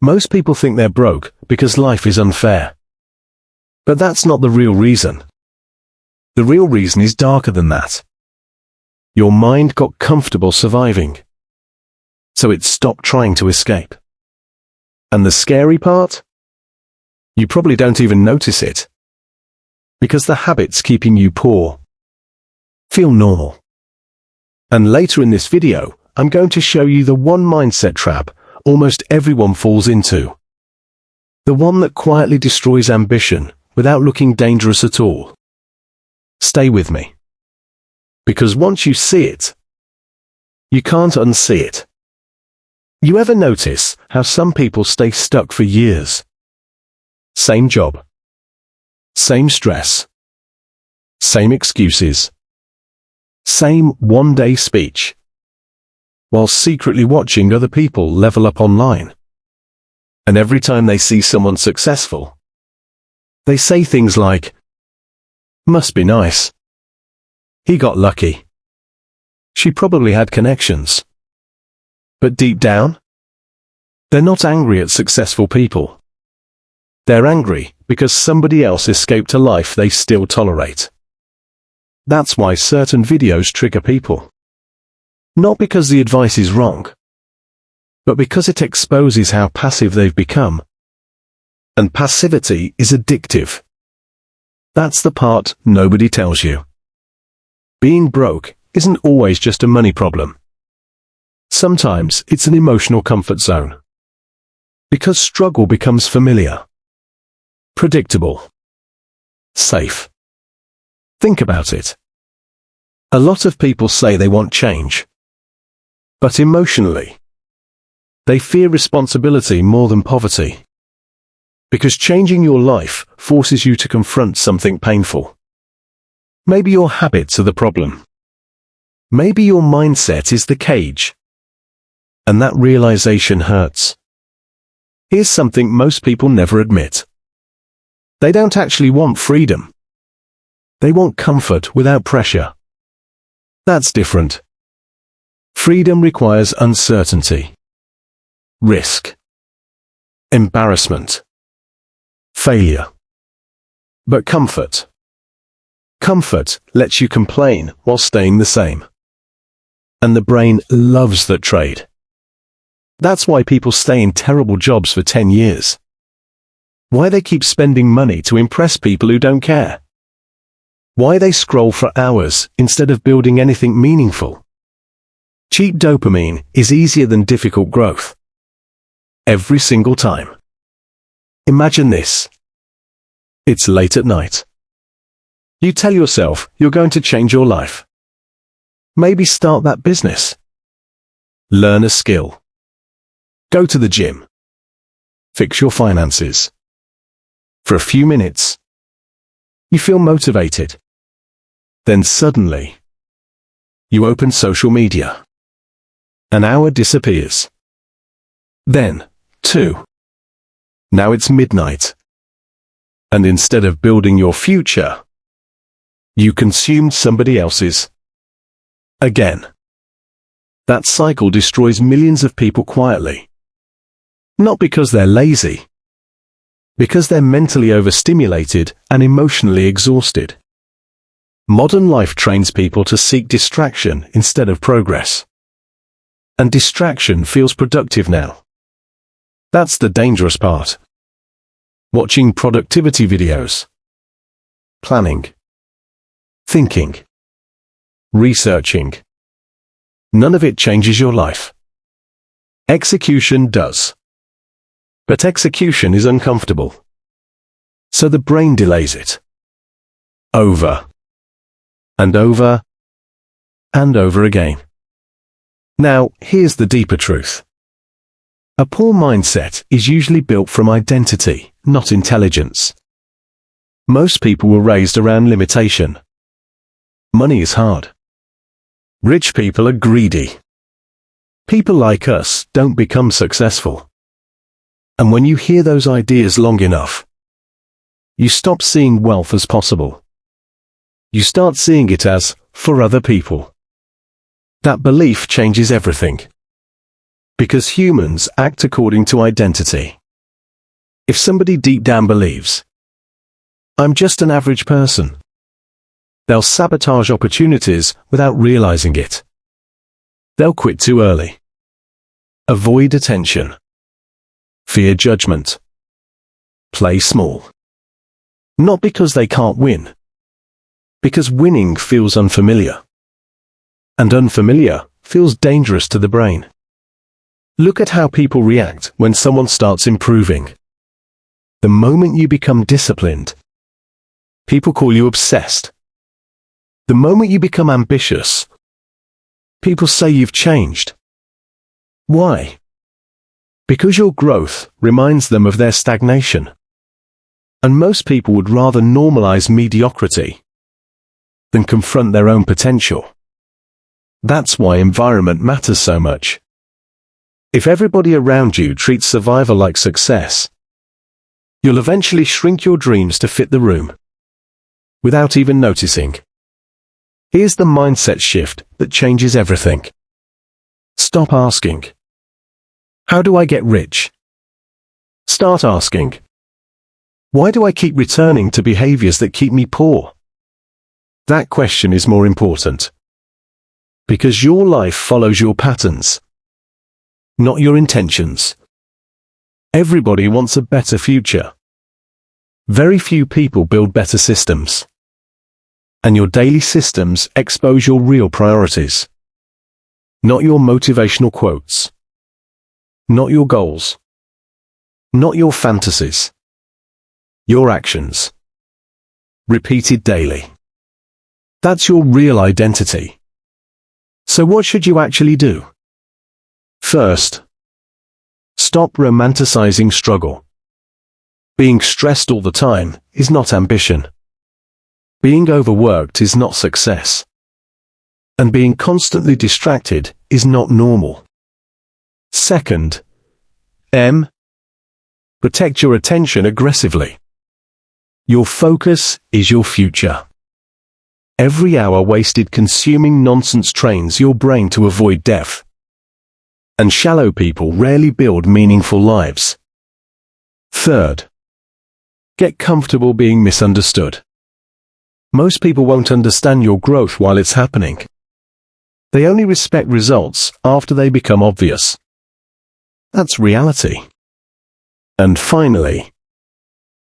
Most people think they're broke because life is unfair. But that's not the real reason. The real reason is darker than that. Your mind got comfortable surviving, so it stopped trying to escape. And the scary part? You probably don't even notice it, because the habits keeping you poor feel normal. And later in this video, I'm going to show you the one mindset trap almost everyone falls into. The one that quietly destroys ambition without looking dangerous at all. Stay with me. Because once you see it, you can't unsee it. You ever notice how some people stay stuck for years? Same job, same stress, same excuses, same one-day speech, while secretly watching other people level up online. And every time they see someone successful, they say things like, "Must be nice. He got lucky. She probably had connections." But deep down, they're not angry at successful people. They're angry because somebody else escaped a life they still tolerate. That's why certain videos trigger people. Not because the advice is wrong, but because it exposes how passive they've become. And passivity is addictive. That's the part nobody tells you. Being broke isn't always just a money problem. Sometimes it's an emotional comfort zone. Because struggle becomes familiar, predictable, safe. Think about it. A lot of people say they want change, but emotionally, they fear responsibility more than poverty. Because changing your life forces you to confront something painful. Maybe your habits are the problem. Maybe your mindset is the cage. And that realization hurts. Here's something most people never admit. They don't actually want freedom. They want comfort without pressure. That's different. Freedom requires uncertainty, risk, embarrassment, failure. But comfort lets you complain while staying the same. And the brain loves that trade. That's why people stay in terrible jobs for 10 years. Why they keep spending money to impress people who don't care. Why they scroll for hours instead of building anything meaningful. Cheap dopamine is easier than difficult growth. Every single time. Imagine this. It's late at night. You tell yourself you're going to change your life. Maybe start that business. Learn a skill. Go to the gym. Fix your finances. For a few minutes, you feel motivated. Then suddenly, you open social media. An hour disappears. Then, 2. Now it's midnight. And instead of building your future, you consumed somebody else's. Again. That cycle destroys millions of people quietly. Not because they're lazy. Because they're mentally overstimulated and emotionally exhausted. Modern life trains people to seek distraction instead of progress. And distraction feels productive now. That's the dangerous part. Watching productivity videos. Planning. Thinking. Researching. None of it changes your life. Execution does. But execution is uncomfortable. So the brain delays it. Over. And over. And over again. Now, here's the deeper truth. A poor mindset is usually built from identity, not intelligence. Most people were raised around limitation. Money is hard. Rich people are greedy. People like us don't become successful. And when you hear those ideas long enough, you stop seeing wealth as possible. You start seeing it as for other people. That belief changes everything. Because humans act according to identity. If somebody deep down believes, "I'm just an average person," they'll sabotage opportunities without realizing it. They'll quit too early. Avoid attention. Fear judgment. Play small. Not because they can't win. Because winning feels unfamiliar. And unfamiliar feels dangerous to the brain. Look at how people react when someone starts improving. The moment you become disciplined, people call you obsessed. The moment you become ambitious, people say you've changed. Why? Because your growth reminds them of their stagnation. And most people would rather normalize mediocrity than confront their own potential. That's why environment matters so much. If everybody around you treats survival like success, you'll eventually shrink your dreams to fit the room, without even noticing. Here's the mindset shift that changes everything. Stop asking, "How do I get rich?" Start asking, "Why do I keep returning to behaviors that keep me poor?" That question is more important. Because your life follows your patterns, not your intentions. Everybody wants a better future. Very few people build better systems. And your daily systems expose your real priorities. Not your motivational quotes. Not your goals. Not your fantasies. Your actions. Repeated daily. That's your real identity. So what should you actually do? First, stop romanticizing struggle. Being stressed all the time is not ambition. Being overworked is not success. And being constantly distracted is not normal. Second, protect your attention aggressively. Your focus is your future. Every hour wasted consuming nonsense trains your brain to avoid death. And shallow people rarely build meaningful lives. Third, get comfortable being misunderstood. Most people won't understand your growth while it's happening. They only respect results after they become obvious. That's reality. And finally,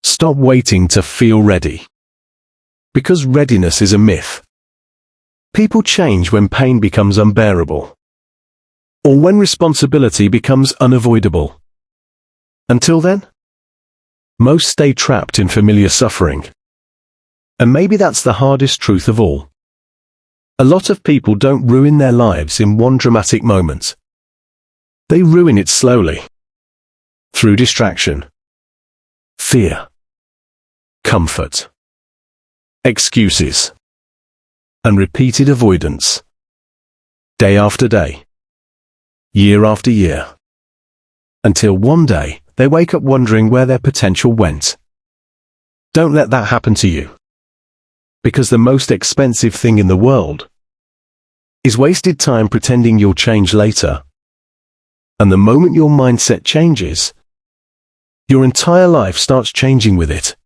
stop waiting to feel ready. Because readiness is a myth. People change when pain becomes unbearable, or when responsibility becomes unavoidable. Until then, most stay trapped in familiar suffering. And maybe that's the hardest truth of all. A lot of people don't ruin their lives in one dramatic moment. They ruin it slowly. Through distraction, fear, comfort, excuses, and repeated avoidance. Day after day, year after year. Until one day, they wake up wondering where their potential went. Don't let that happen to you. Because the most expensive thing in the world is wasted time pretending you'll change later. And the moment your mindset changes, your entire life starts changing with it.